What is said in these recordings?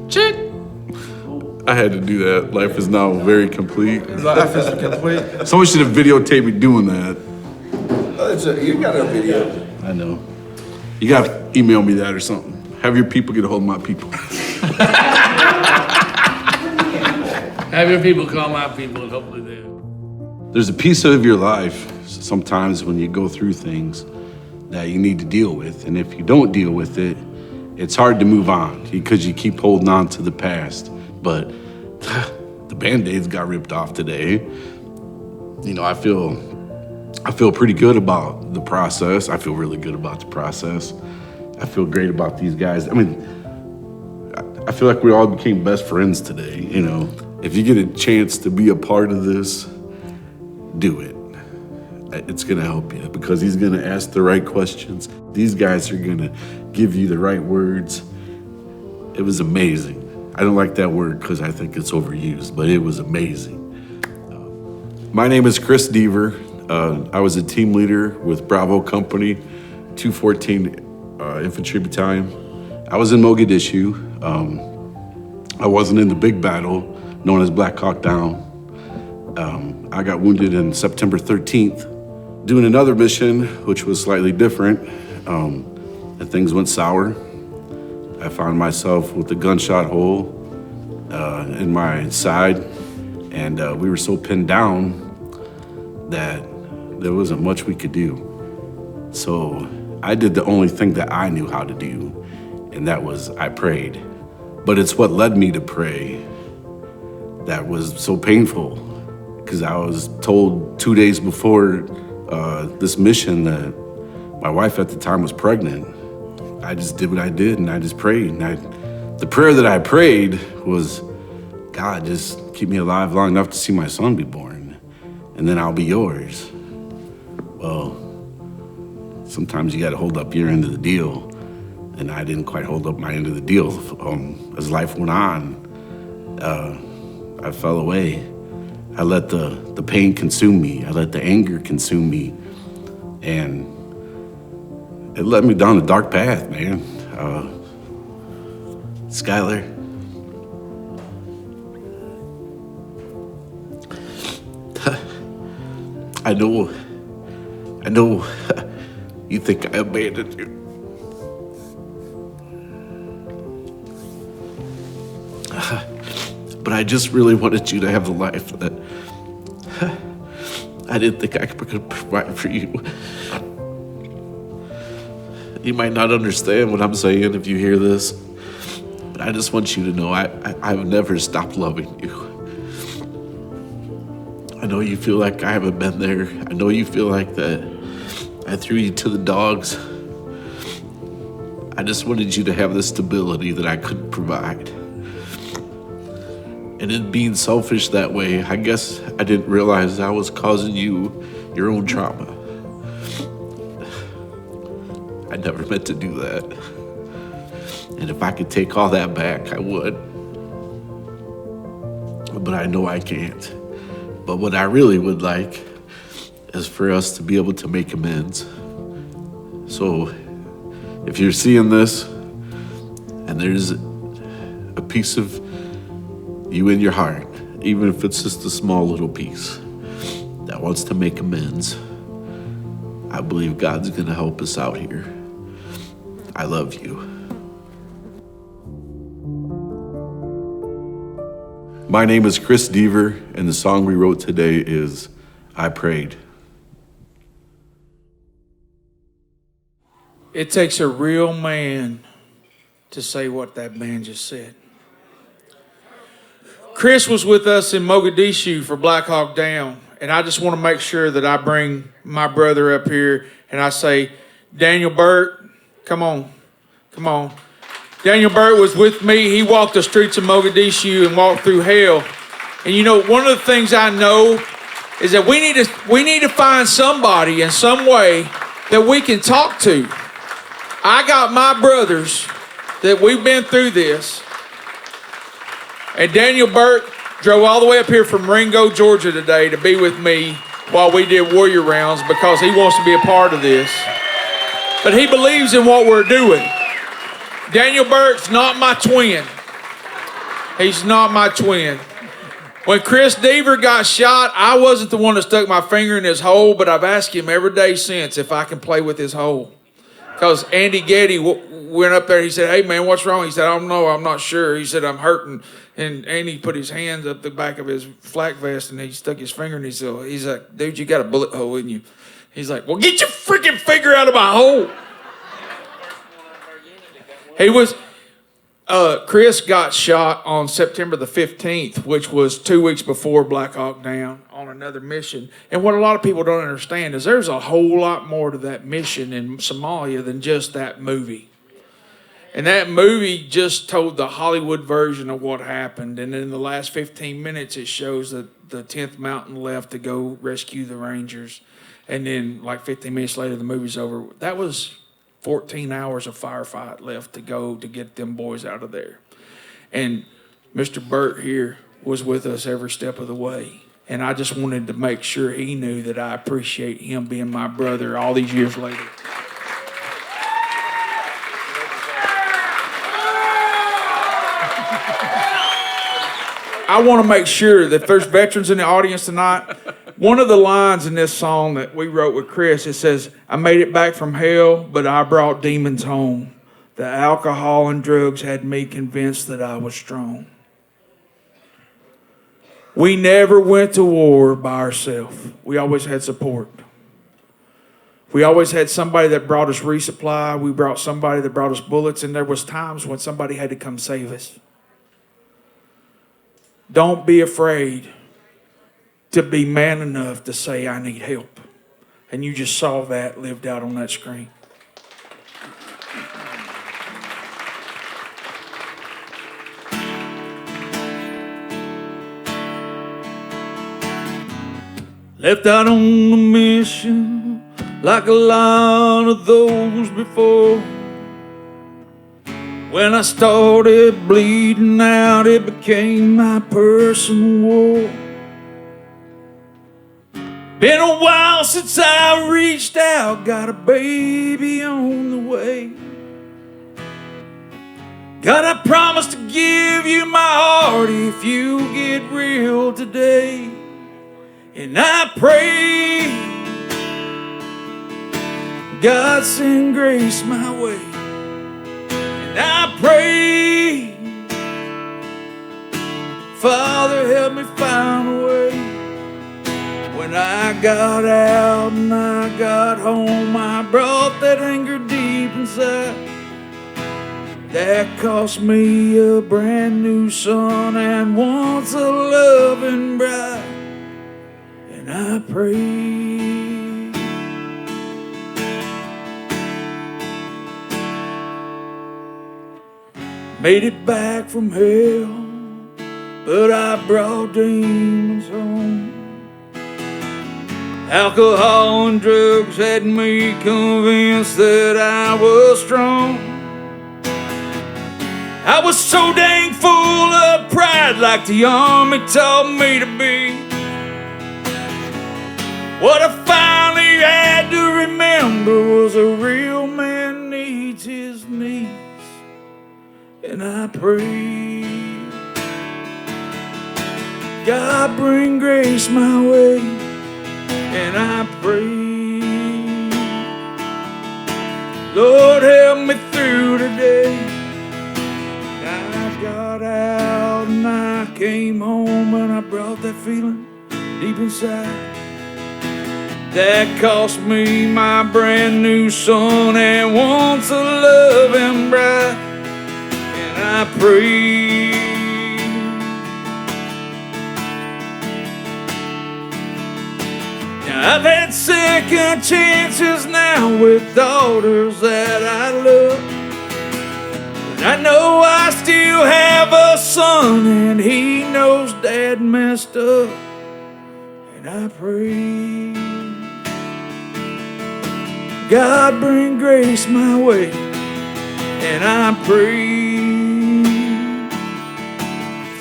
Check. I had to do that. Life is now very complete. Life is complete. Someone should have videotaped me doing that. You got a video. I know. You got to email me that or something. Have your people get a hold of my people. Have your people call my people and hopefully they'll. There's a piece of your life sometimes when you go through things that you need to deal with. And if you don't deal with it, it's hard to move on because you keep holding on to the past. But the Band-Aids got ripped off today. You know, I feel pretty good about the process. I feel really good about the process. I feel great about these guys. I mean, I feel like we all became best friends today, you know. If you get a chance to be a part of this, do it. It's gonna help you because he's gonna ask the right questions. These guys are gonna give you the right words. It was amazing. I don't like that word because I think it's overused, but it was amazing. My name is Kris Deaver. I was a team leader with Bravo Company, 214 Infantry Battalion. I was in Mogadishu. I wasn't in the big battle known as Black Hawk Down. I got wounded on September 13th doing another mission, which was slightly different, and things went sour. I found myself with a gunshot hole in my side, and we were so pinned down that there wasn't much we could do. So I did the only thing that I knew how to do, and that was I prayed. But it's what led me to pray that was so painful, because I was told 2 days before this mission that my wife at the time was pregnant. I just did what I did, and I just prayed. And the prayer that I prayed was, God, just keep me alive long enough to see my son be born, and then I'll be yours. Well, sometimes you gotta hold up your end of the deal, and I didn't quite hold up my end of the deal. As life went on, I fell away. I let the pain consume me. I let the anger consume me, and it led me down a dark path, man. Skylar, I know you think I abandoned you. But I just really wanted you to have the life that I didn't think I could provide for you. You might not understand what I'm saying if you hear this, but I just want you to know I've never stopped loving you. I know you feel like I haven't been there. I know you feel like that I threw you to the dogs. I just wanted you to have the stability that I couldn't provide. And in being selfish that way, I guess I didn't realize I was causing you your own trauma. I never meant to do that. And if I could take all that back, I would. But I know I can't. But what I really would like is for us to be able to make amends. So if you're seeing this and there's a piece of you in your heart, even if it's just a small little piece that wants to make amends, I believe God's gonna help us out here. I love you. My name is Kris Deaver, and the song we wrote today is I Prayed. It takes a real man to say what that man just said. Kris was with us in Mogadishu for Black Hawk Down, and I just want to make sure that I bring my brother up here and I say, Daniel Burt, come on. Daniel Burt was with me. He walked the streets of Mogadishu and walked through hell. And you know, one of the things I know is that we need to find somebody in some way that we can talk to. I got my brothers that we've been through this. And Daniel Burt drove all the way up here from Ringo, Georgia today to be with me while we did Warrior Rounds because he wants to be a part of this. But he believes in what we're doing. Daniel Burke's not my twin. He's not my twin. When Kris Deaver got shot, I wasn't the one that stuck my finger in his hole, but I've asked him every day since if I can play with his hole. Because Andy Getty went up there and he said, "Hey, man, what's wrong?" He said, "I don't know. I'm not sure." He said, "I'm hurting." And Andy put his hands up the back of his flak vest and he stuck his finger in his hole. He's like, "Dude, you got a bullet hole in you." He's like, "Well, get your freaking finger out of my hole." He was... Kris got shot on September the 15th, which was 2 weeks before Black Hawk Down, on another mission. And what a lot of people don't understand is there's a whole lot more to that mission in Somalia than just that movie. And that movie just told the Hollywood version of what happened. And in the last 15 minutes, it shows that the 10th Mountain left to go rescue the Rangers. And then like 15 minutes later, the movie's over. That was 14 hours of firefight left to go to get them boys out of there. And Mr. Burt here was with us every step of the way. And I just wanted to make sure he knew that I appreciate him being my brother all these years later. I want to make sure that if there's veterans in the audience tonight, one of the lines in this song that we wrote with Kris, it says, "I made it back from hell, but I brought demons home. The alcohol and drugs had me convinced that I was strong." We never went to war by ourselves. We always had support. We always had somebody that brought us resupply. We brought somebody that brought us bullets, and there was times when somebody had to come save us. Don't be afraid to be man enough to say, "I need help." And you just saw that lived out on that screen. Left out on a mission like a lot of those before. When I started bleeding out, it became my personal war. Been a while since I reached out, got a baby on the way. God, I promise to give you my heart if you get real today. And I pray God send grace my way. And I pray, Father, help me find a way. When I got out and I got home, I brought that anger deep inside. That cost me a brand new son and once a loving bride. And I pray made it back from hell, but I brought demons home. Alcohol and drugs had me convinced that I was strong. I was so dang full of pride, like the army taught me to be. What I finally had to remember was a real man needs his needs. And I pray, God bring grace my way. And I pray, Lord help me through today. I got out and I came home and I brought that feeling deep inside. That cost me my brand new son and once a loving bride. I pray, now I've had second chances now with daughters that I love, but I know I still have a son and he knows Dad messed up. And I pray, God bring grace my way. And I pray,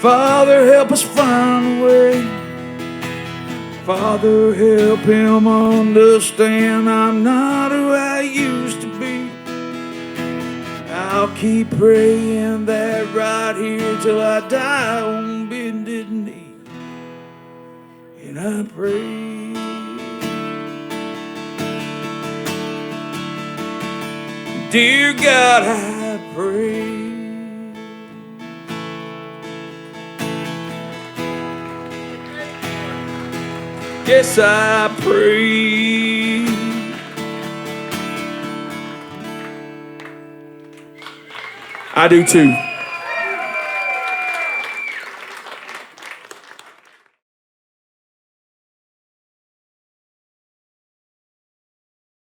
Father, help us find a way. Father, help him understand I'm not who I used to be. I'll keep praying that right here till I die on bended knee. And I pray, dear God, I pray. Yes, I pray. I do too.